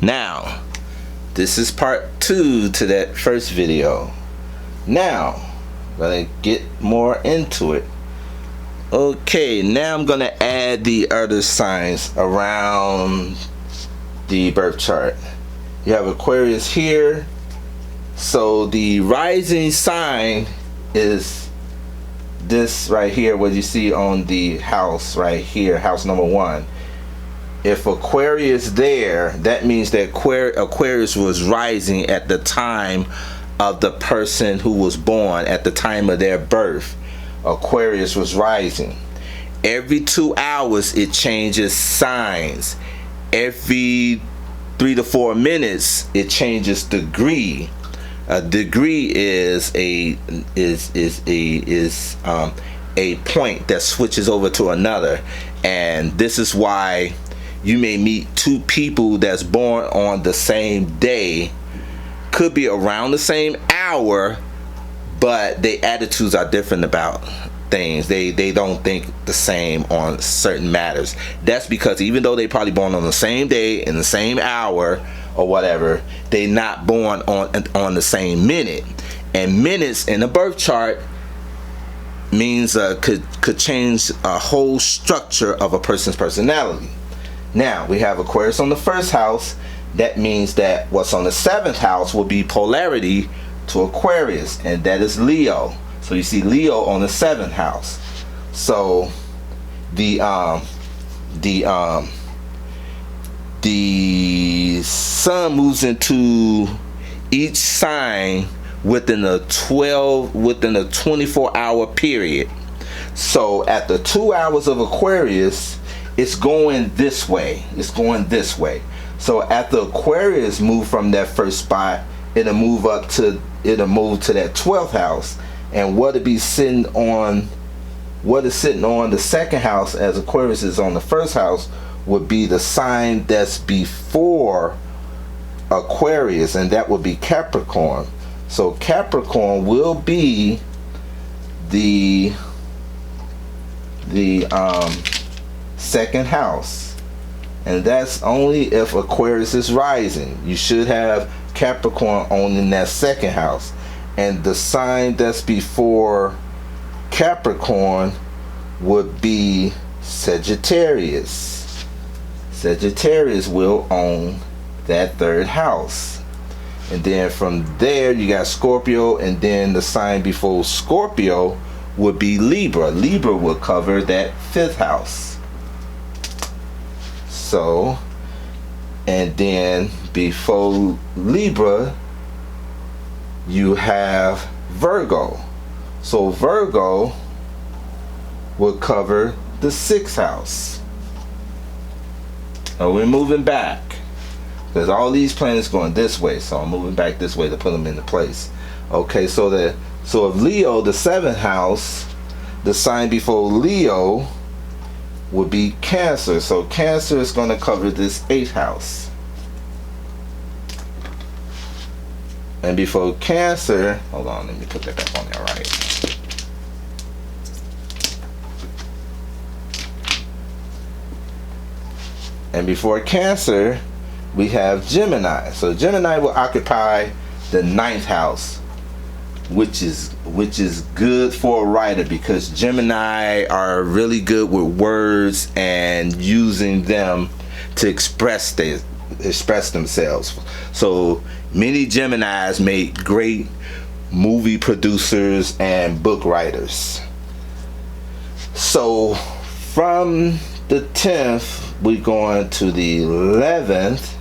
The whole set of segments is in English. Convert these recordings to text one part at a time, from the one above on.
Now, this is part 2 to that first video. Now, I'm gonna get more into it. Okay, now I'm gonna add the other signs around the birth chart. You have Aquarius here. So the rising sign is this right here, what you see on the house right here, house number 1. If Aquarius there, that means that Aquarius was rising at the time of the person who was born, at the time of their birth. Aquarius was rising. Every 2 hours it changes signs. Every 3 to 4 minutes it changes degree. A degree is a point that switches over to another, and this is why you may meet 2 people that's born on the same day, could be around the same hour, but their attitudes are different about things. They don't think the same on certain matters. That's because even though they probably born on the same day in the same hour or whatever, they not born on the same minute. And minutes in the birth chart means could change a whole structure of a person's personality. Now we have Aquarius on the 1st house. That means that what's on the 7th house will be polarity to Aquarius, and that is Leo. So you see Leo on the 7th house. So the sun moves into each sign within a 24-hour period. So at the 2 hours of Aquarius, it's going this way. It's going this way. So after Aquarius move from that first spot, it'll move to that 12th house. And what is sitting on the 2nd house, as Aquarius is on the 1st house, would be the sign that's before Aquarius, and that would be Capricorn. So Capricorn will be the 2nd house, and that's only if Aquarius is rising. You should have Capricorn owning that 2nd house, and the sign that's before Capricorn would be Sagittarius. Sagittarius will own that 3rd house. And then from there you got Scorpio, and then the sign before Scorpio would be Libra. Libra will cover that 5th house. So, and then before Libra you have Virgo. So Virgo will cover the 6th house. Now we're moving back, because all these planets going this way, so I'm moving back this way to put them into place. Okay, so if Leo, the 7th house, the sign before Leo would be Cancer. So Cancer is going to cover this 8th house. And before Cancer, hold on, let me put that back on there, right? And before Cancer, we have Gemini. So Gemini will occupy the 9th house, which is good for a writer, because Gemini are really good with words and using them to express themselves. So many Geminis make great movie producers and book writers. So from the 10th we're going to the 11th,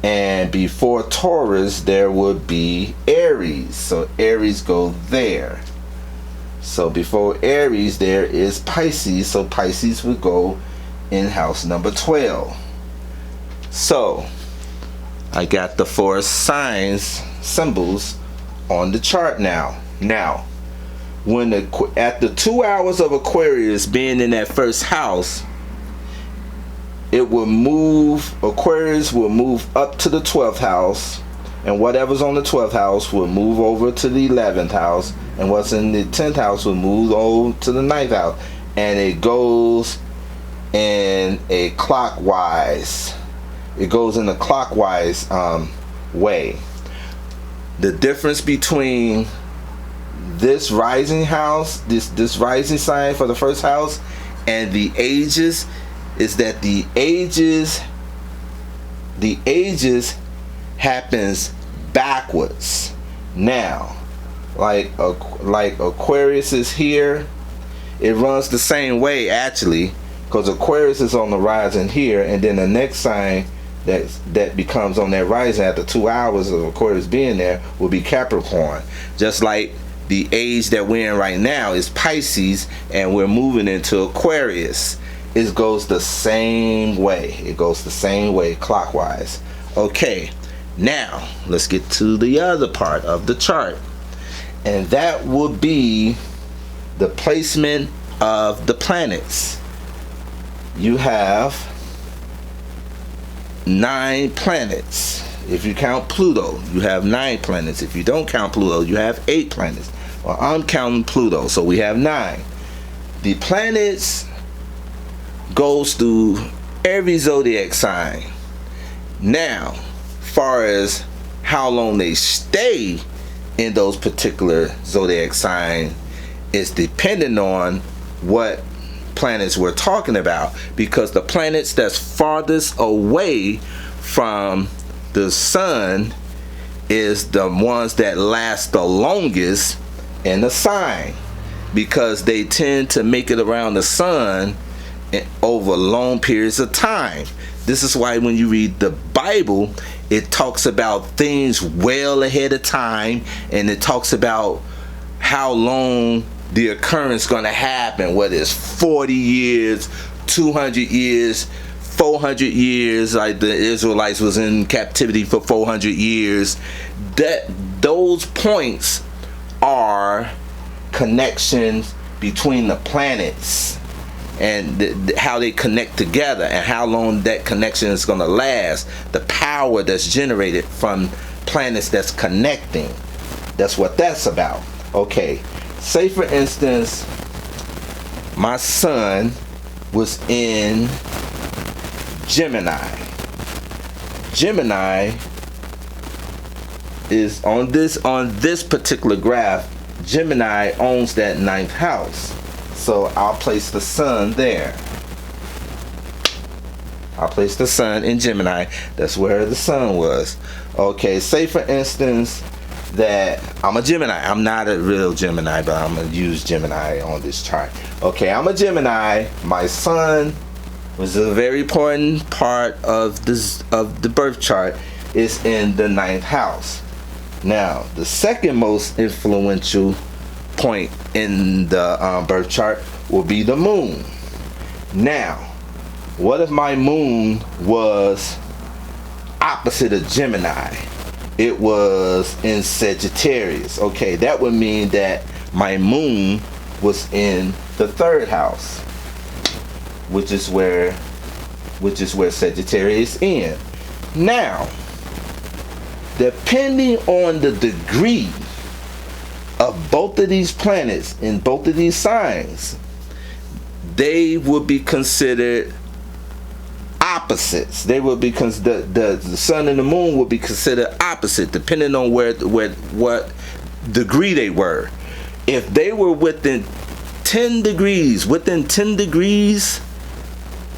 and before Taurus there would be Aries. So Aries go there. So before Aries there is Pisces. So Pisces would go in house number 12. So I got the 4 symbols on the chart now. Now, when at the 2 hours of Aquarius being in that 1st house, it will move, Aquarius will move up to the 12th house, and whatever's on the 12th house will move over to the 11th house, and what's in the 10th house will move over to the 9th house, and it goes in a clockwise It goes in a clockwise way. The difference between this rising house, this rising sign for the first house, and the ages is that the ages happens backwards. Now, like Aquarius is here, it runs the same way actually, because Aquarius is on the rising here, and then the next sign that becomes on that rising after 2 hours of Aquarius being there will be Capricorn. Just like the age that we're in right now is Pisces, and we're moving into Aquarius. It goes the same way. It goes the same way clockwise. Okay, now let's get to the other part of the chart, and that would be the placement of the planets. You have 9 planets. If you count Pluto, you have 9 planets. If you don't count Pluto, you have 8 planets. Well, I'm counting Pluto, so we have 9. The planets goes through every zodiac sign. Now, far as how long they stay in those particular zodiac signs is dependent on what planets we're talking about, because the planets that's farthest away from the sun is the ones that last the longest in the sign, because they tend to make it around the sun over long periods of time. This is why when you read the Bible, it talks about things well ahead of time, and it talks about how long the occurrence going to happen, whether it's 40 years, 200 years, 400 years, like the Israelites was in captivity for 400 years. That those points are connections between the planets and how they connect together, and how long that connection is going to last, the power that's generated from planets that's connecting. That's what that's about. Okay, say for instance my sun was in Gemini. Gemini is on this particular graph. Gemini owns that 9th house. So I'll place the sun there. I'll place the sun in Gemini. That's where the sun was. Okay, say for instance that I'm a Gemini. I'm not a real Gemini, but I'm going to use Gemini on this chart. Okay, I'm a Gemini. My sun was a very important part of the birth chart. Is in the 9th house. Now, the second most influential point in the birth chart will be the moon. Now, what if my moon was opposite of Gemini? It was in Sagittarius. Okay, that would mean that my moon was in the 3rd house, which is where Sagittarius is. Now, depending on the degree of both of these planets in both of these signs, they would be considered opposites. They would be the sun and the moon would be considered opposite, depending on what degree they were. If they were within 10 degrees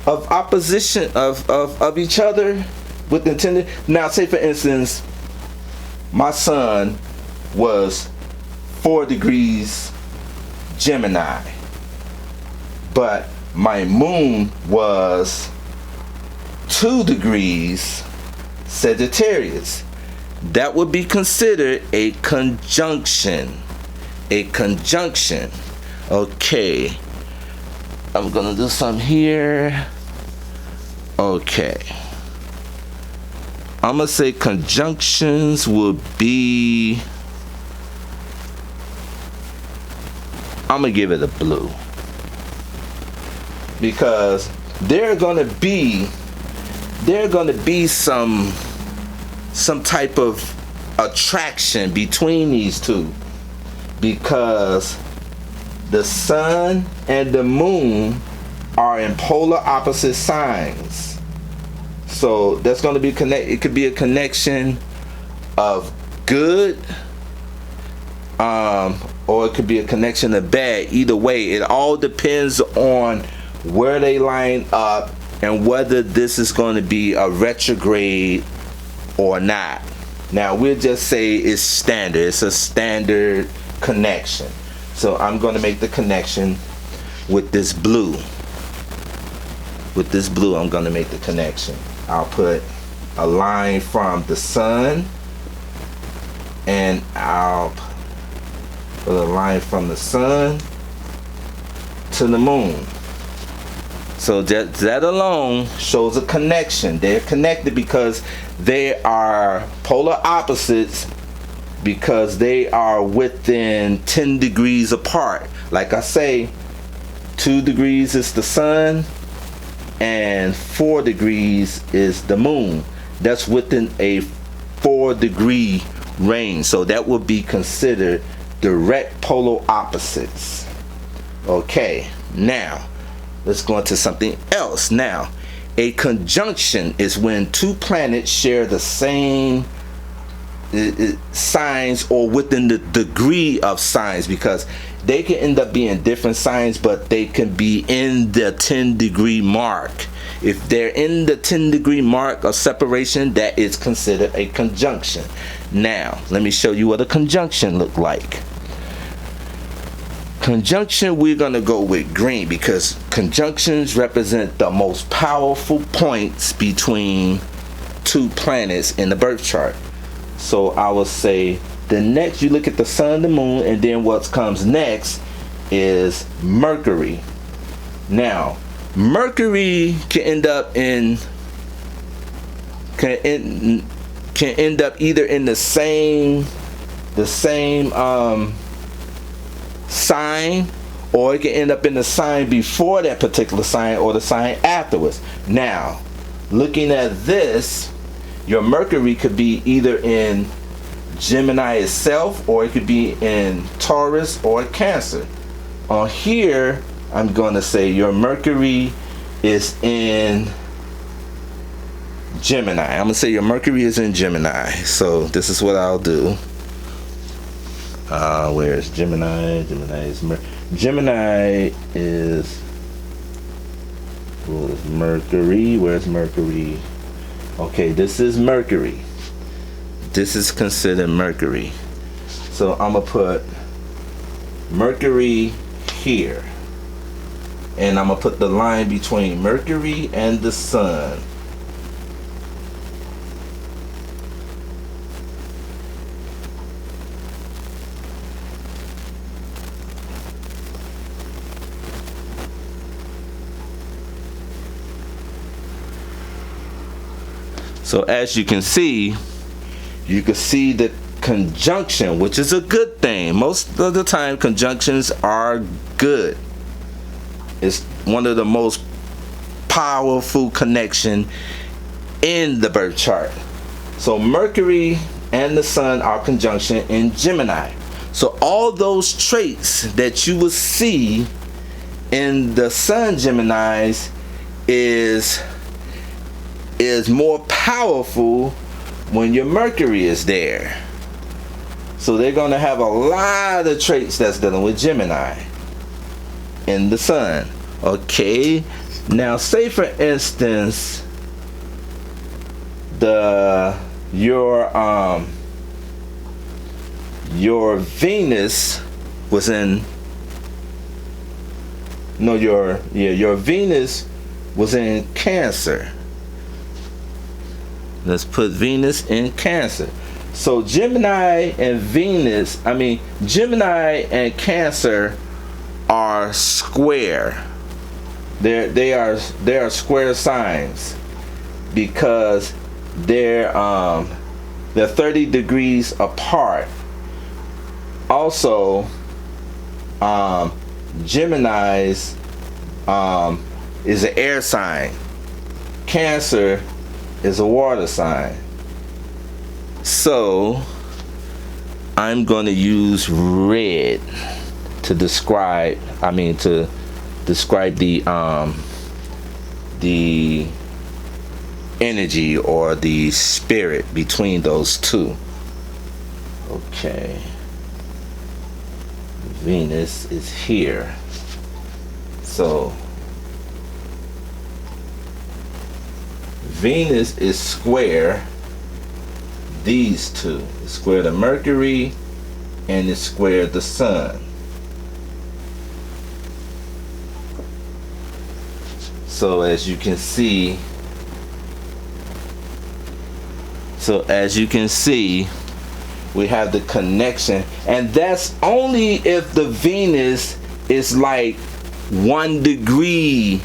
of opposition of each other, within 10. Now, say for instance, my sun was 4 degrees Gemini, but my moon was 2 degrees Sagittarius. That would be considered a conjunction. A conjunction. Okay, I'm gonna do some here. Okay, I'm gonna say conjunctions would be, I'm gonna give it a blue, because there are gonna be some type of attraction between these two, because the sun and the moon are in polar opposite signs. So that's going to be it could be a connection of good, or it could be a connection of bad. Either way, it all depends on where they line up and whether this is going to be a retrograde or not. Now we'll just say it's standard. It's a standard connection. So I'm going to make the connection with this blue. With this blue, I'm going to make the connection. I'll put a line from the sun, and I'll put a line from the sun to the moon. So that alone shows a connection. They're connected because they are polar opposites, because they are within 10 degrees apart. Like I say, 2 degrees is the sun and 4 degrees is the moon. That's within a 4-degree range. So that would be considered direct polar opposites. Okay, now let's go into something else. Now, a conjunction is when two planets share the same signs, or within the degree of signs, because they can end up being different signs, but they can be in the 10-degree mark. If they're in the 10-degree mark of separation, that is considered a conjunction. Now, let me show you what a conjunction look like. Conjunction, we're going to go with green, because conjunctions represent the most powerful points between two planets in the birth chart. So I will say the next, you look at the sun, the moon, and then what comes next is Mercury. Now, Mercury can end up either in the same sign, or it can end up in the sign before that particular sign or the sign afterwards. Now, looking at this, your Mercury could be either in Gemini itself, or it could be in Taurus or Cancer. On here, I'm going to say your Mercury is in Gemini. I'm going to say your Mercury is in Gemini. So this is what I'll do. Where's Gemini? Gemini is Mercury. Where's Mercury? Okay, this is Mercury. This is considered Mercury. So I'm gonna put Mercury here, and I'm gonna put the line between Mercury and the sun. So as you can see the conjunction, which is a good thing. Most of the time conjunctions are good. It's one of the most powerful connection in the birth chart. So Mercury and the sun are conjunction in Gemini. So all those traits that you will see in the sun Geminis is more powerful when your Mercury is there. So they're going to have a lot of traits that's dealing with Gemini in the sun. Okay, now say for instance your Venus was in your Venus was in Cancer. Let's put Venus in Cancer. So Gemini and Cancer are square. They are square signs because they're 30 degrees apart. Also, Gemini's is an air sign. Cancer is a water sign. So I'm going to use red to describe energy or the spirit between those two. Okay, Venus is here. So Venus is square these two. It's square the Mercury and it's square the Sun. So as you can see, we have the connection, and that's only if the Venus is like 1 degree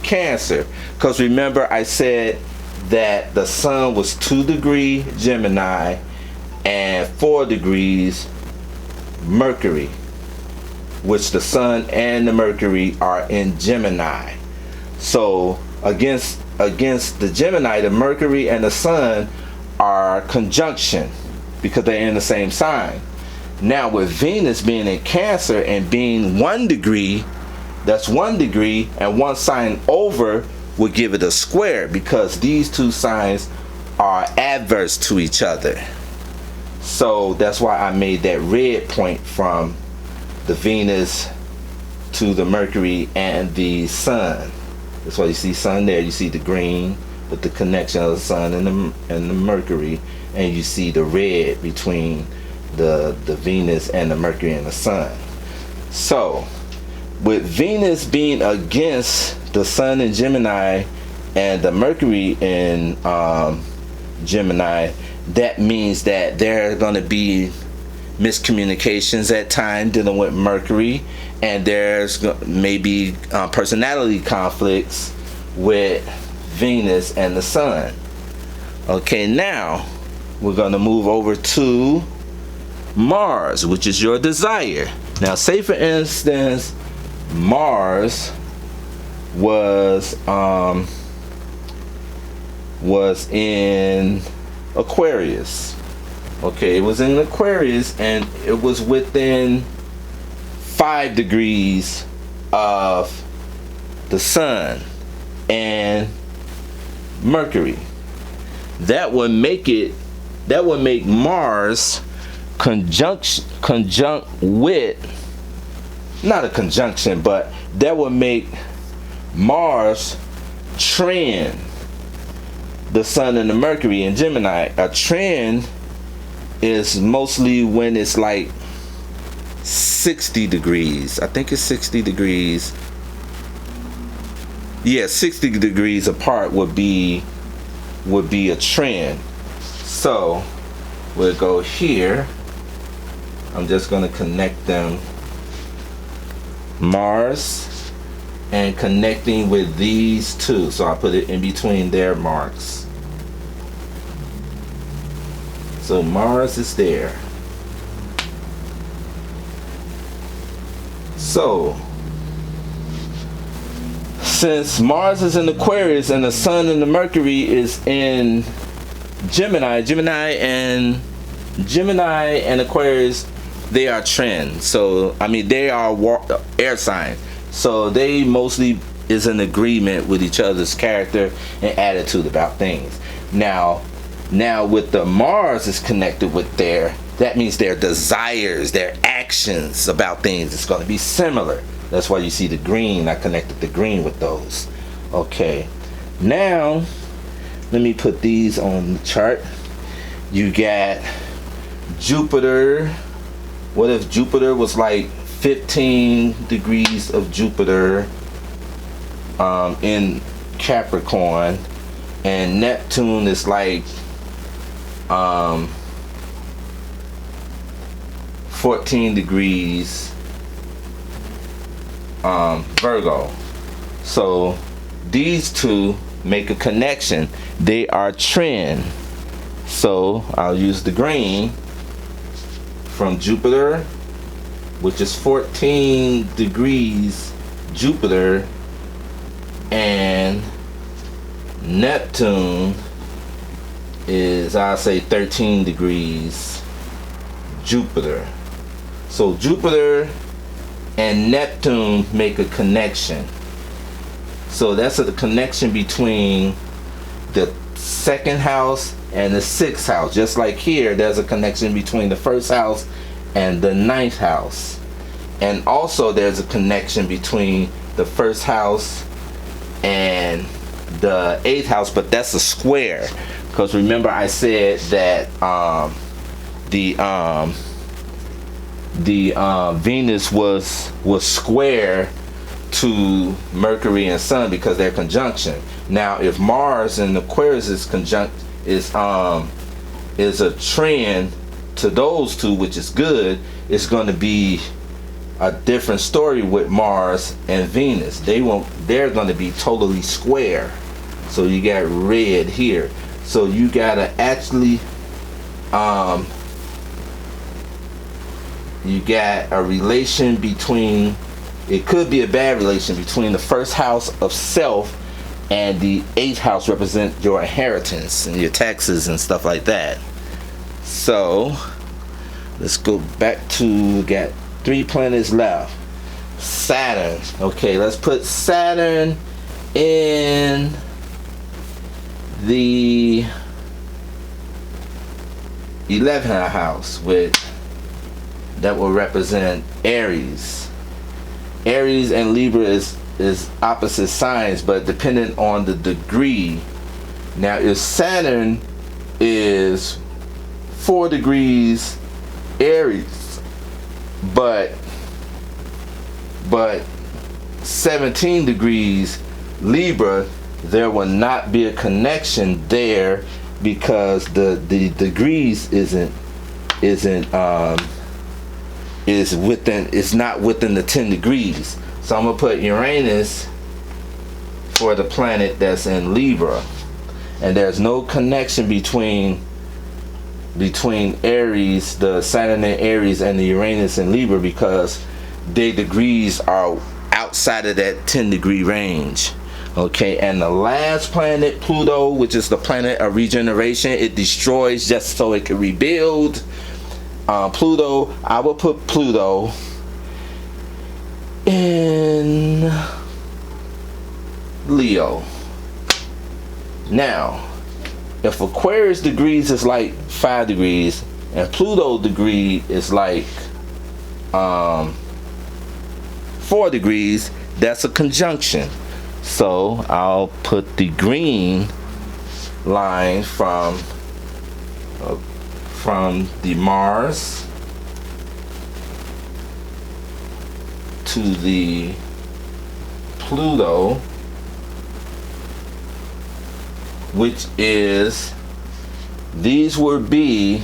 Cancer. Because remember I said that the Sun was 2 degree Gemini and 4 degrees Mercury, which the Sun and the Mercury are in Gemini. So against the Gemini, the Mercury and the Sun are conjunction because they're in the same sign. Now with Venus being in Cancer and being 1 degree, that's 1 degree, and 1 sign over would give it a square because these two signs are adverse to each other. So that's why I made that red point from the Venus to the Mercury and the Sun. That's why you see Sun there. You see the green with the connection of the Sun and the Mercury, and you see the red between the Venus and the Mercury and the Sun. So with Venus being against the Sun in Gemini and the Mercury in Gemini, that means that there are going to be miscommunications at times dealing with Mercury, and there's maybe personality conflicts with Venus and the Sun. Okay, now we're going to move over to Mars, which is your desire. Now say for instance Mars was in Aquarius. Okay, it was in Aquarius and it was within 5 degrees of the Sun and Mercury. That would make Mars conjunct with, not a conjunction, but that would make Mars trend the Sun and the Mercury in Gemini. A trend is mostly when it's like 60 degrees. I think it's 60 degrees. Yeah, 60 degrees apart would be a trend. So we'll go here. I'm just going to connect them, Mars, and connecting with these two. So I put it in between their marks. So Mars is there. So since Mars is in Aquarius and the Sun and the Mercury is in Gemini, Gemini and Aquarius, they are trends. So I mean, they are air sign, so they mostly is in agreement with each other's character and attitude about things. Now with the Mars is connected with that means their desires, their actions about things is going to be similar. That's why you see the green. I connected the green with those. Okay, now let me put these on the chart. You got Jupiter. What if Jupiter was like 15 degrees of Jupiter in Capricorn, and Neptune is like 14 degrees Virgo. So these two make a connection. They are trend. So I'll use the green from Jupiter, which is 14 degrees Jupiter, and Neptune is, I'll say, 13 degrees Jupiter. So Jupiter and Neptune make a connection. So that's the connection between the second house and the sixth house. Just like here, there's a connection between the first house and the ninth house. And also there's a connection between the first house and the eighth house, but that's a square. Because remember I said that the Venus was square to Mercury and Sun because they're conjunction. Now if Mars and Aquarius is a trend to those two, which is good, it's going to be a different story with Mars and Venus. They're going to be totally square. So you got red here. So you gotta actually you got a relation between, it could be a bad relation between the first house of self and the eighth house represent your inheritance and your taxes and stuff like that. So let's go back to, we got 3 planets left. Saturn. Okay, let's put Saturn in the 11th house, that will represent Aries. Aries and Libra is opposite signs, but dependent on the degree. Now if Saturn is 4 degrees Aries but 17 degrees Libra, there will not be a connection there because the degrees is not within the 10 degrees. So I'm gonna put Uranus for the planet that's in Libra, and there's no connection between Aries, the Saturn in Aries, and the Uranus in Libra because their degrees are outside of that 10-degree range. Okay, and the last planet, Pluto, which is the planet of regeneration, it destroys just so it can rebuild. Pluto, I will put Pluto in Leo. Now, if Aquarius degrees is like 5 degrees and Pluto degree is like 4 degrees, that's a conjunction. So I'll put the green line from the Mars to the Pluto, which is, these would be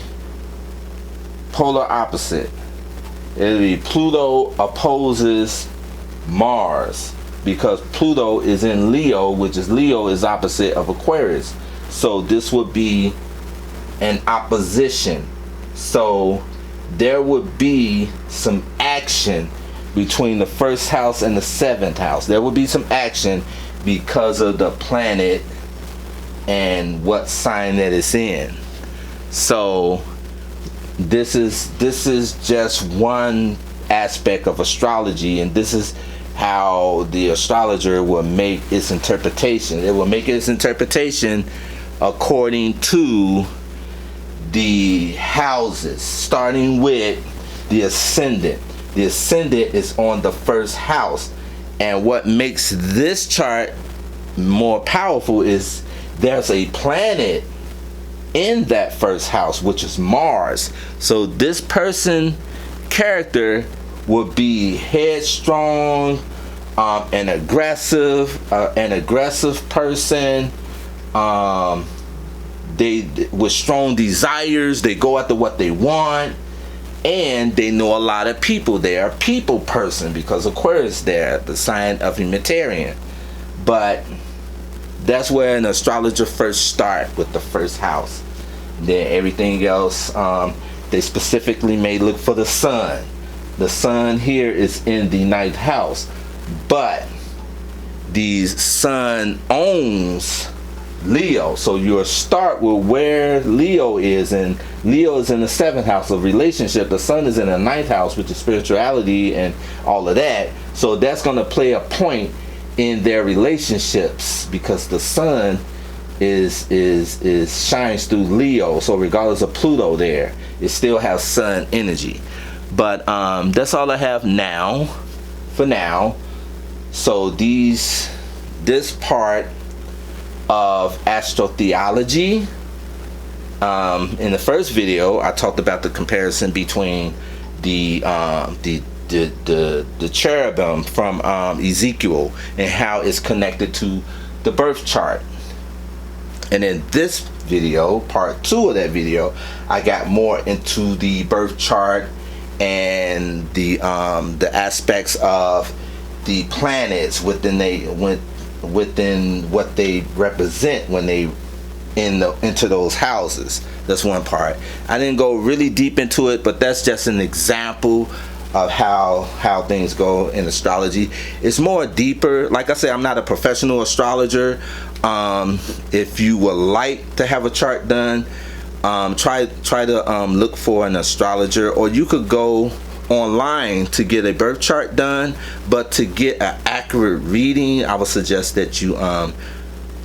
polar opposite. It'll be Pluto opposes Mars because Pluto is in Leo, which is Leo is opposite of Aquarius. So this would be an opposition. So there would be some action between the first house and the 7th house. There would be some action because of the planet and what sign that it's in. So this is just one aspect of astrology, and this is how the astrologer will make its interpretation. It will make its interpretation according to the houses, starting with the ascendant. The ascendant is on the first house, and what makes this chart more powerful is there's a planet in that first house, which is Mars. So this person character would be headstrong, an aggressive person. They with strong desires, they go after what they want, and they know a lot of people. They are a people person because Aquarius there, the sign of humanitarian. But that's where an astrologer first start, with the first house. Then everything else, they specifically may look for the sun. The sun here is in the 9th house, but the sun owns Leo. So you'll start with where Leo is, and Leo is in the 7th house of relationship. The sun is in the 9th house, which is spirituality and all of that. So that's going to play a point in their relationships, because the sun is shines through Leo, so regardless of Pluto there, it still has sun energy. But that's all I have now for now. So this part of astrotheology, in the first video I talked about the comparison between the cherubim from Ezekiel and how it's connected to the birth chart. And in this video, part 2 of that video, I got more into the birth chart and the aspects of the planets within what they represent when they into those houses. That's one part. I didn't go really deep into it, but that's just an example of how things go in astrology. It's more deeper. Like I said, I'm not a professional astrologer. If you would like to have a chart done, try to look for an astrologer, or you could go online to get a birth chart done. But to get an accurate reading, I would suggest that you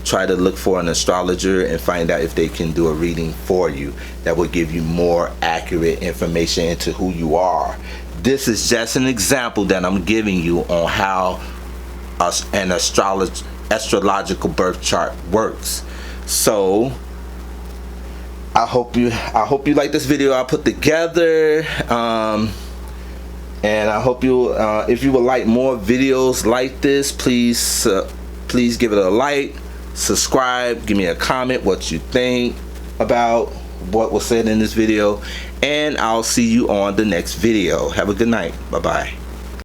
try to look for an astrologer and find out if they can do a reading for you that will give you more accurate information into who you are. This is just an example that I'm giving you on how an astrological birth chart works. So I hope you like this video I put together, and I hope you if you would like more videos like this, please give it a like, subscribe, give me a comment what you think about what was said in this video, and I'll see you on the next video. Have a good night. Bye bye.